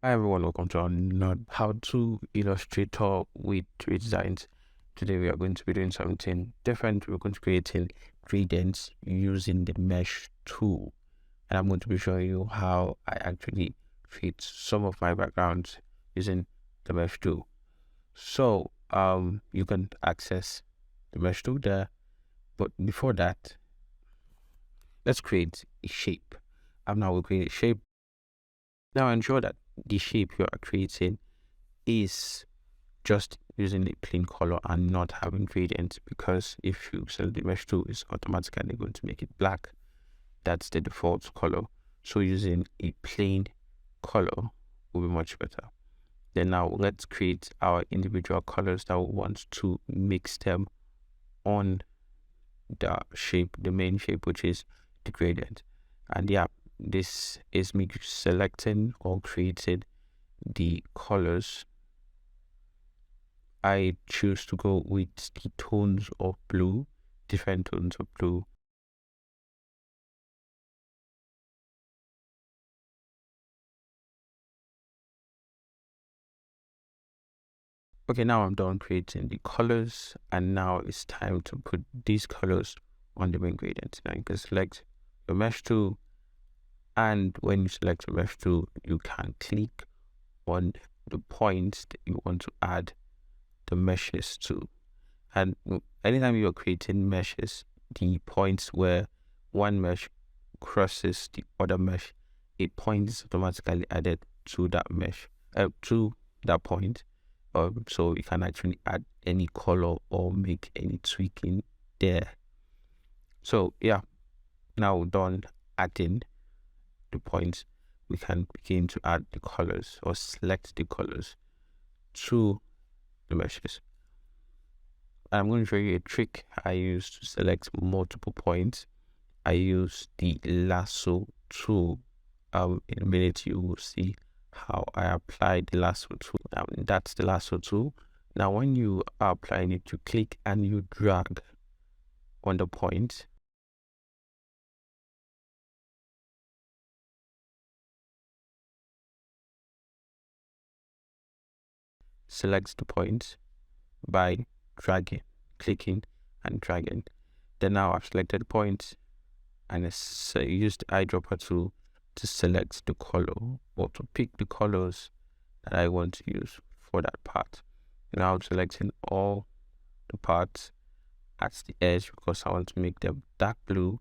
Hi everyone, welcome to our how to Illustrator with designs. Today we are going to be doing something different. We're going to be creating gradients using the mesh tool, and I'm going to be showing you how I actually create some of my backgrounds using the mesh tool. So you can access the mesh tool there, but before that, let's create a shape. Now we'll create a shape. Now ensure that the shape you are creating is just using a plain color and not having gradients, because if you select the mesh tool, it's automatically going to make it black. That's the default color. So using a plain color will be much better. Then now let's create our individual colors that we want to mix them on the shape, the main shape, which is the gradient. And yeah, this is me selecting or creating the colors. I choose to go with the tones of blue, different tones of blue. Okay, now I'm done creating the colors, and now it's time to put these colors on the main gradient. Now you can select your mesh tool, and when you select the mesh tool, you can click on the points that you want to add the meshes to. And anytime you're creating meshes, the points where one mesh crosses the other mesh, a point is automatically added to that mesh, to that point. So you can actually add any color or make any tweaking there. So yeah, now done adding the points, we can begin to add the colors or select the colors to the meshes. I'm going to show you a trick I use to select multiple points. I use the lasso tool. In a minute you will see how I apply the lasso tool. That's the lasso tool. Now when you are applying it, you click and you drag on the point. Select the point by dragging, clicking and dragging. Then now I've selected the point, and it's used the eyedropper tool to select the color or to pick the colors that I want to use for that part. Now I'm selecting all the parts at the edge because I want to make them dark blue.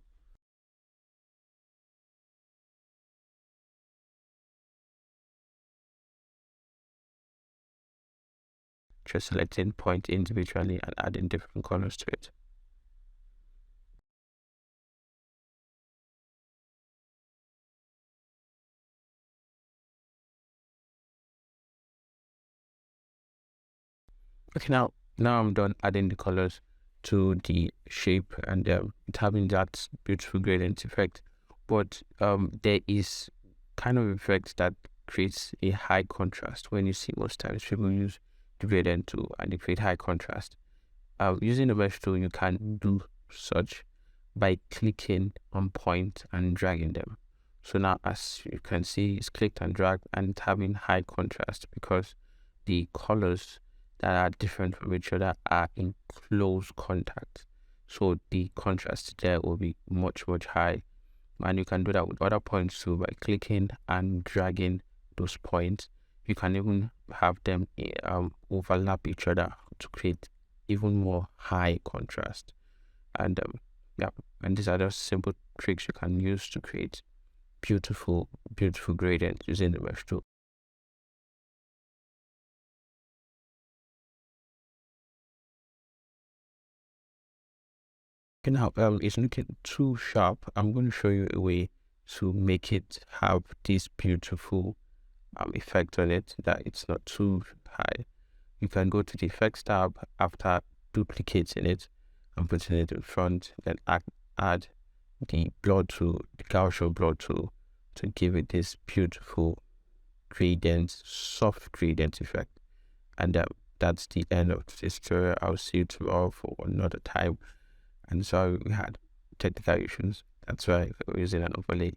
Just selecting point individually and adding different colors to it. Okay, now I'm done adding the colors to the shape, and it's having that beautiful gradient effect. But there is kind of effect that creates a high contrast. When you see most times people use the gradient tool and they create high contrast. Using the mesh tool, you can do such by clicking on point and dragging them. So now, as you can see, it's clicked and dragged, and it's having high contrast because the colors that are different from each other are in close contact. So the contrast there will be much high. And you can do that with other points too by clicking and dragging those points. You can even have them overlap each other to create even more high contrast. And yeah, and these are just simple tricks you can use to create beautiful gradients using the mesh tool. Okay, now it's looking too sharp. I'm going to show you a way to make it have this beautiful effect on it, that it's not too high. You can go to the effects tab after duplicating it and putting it in front, then add the blur tool, the Gaussian blur tool, to give it this beautiful gradient, soft gradient effect. And that's the end of this tutorial. I'll see you tomorrow for another time. And so we had technical issues. That's why we're using an overlay.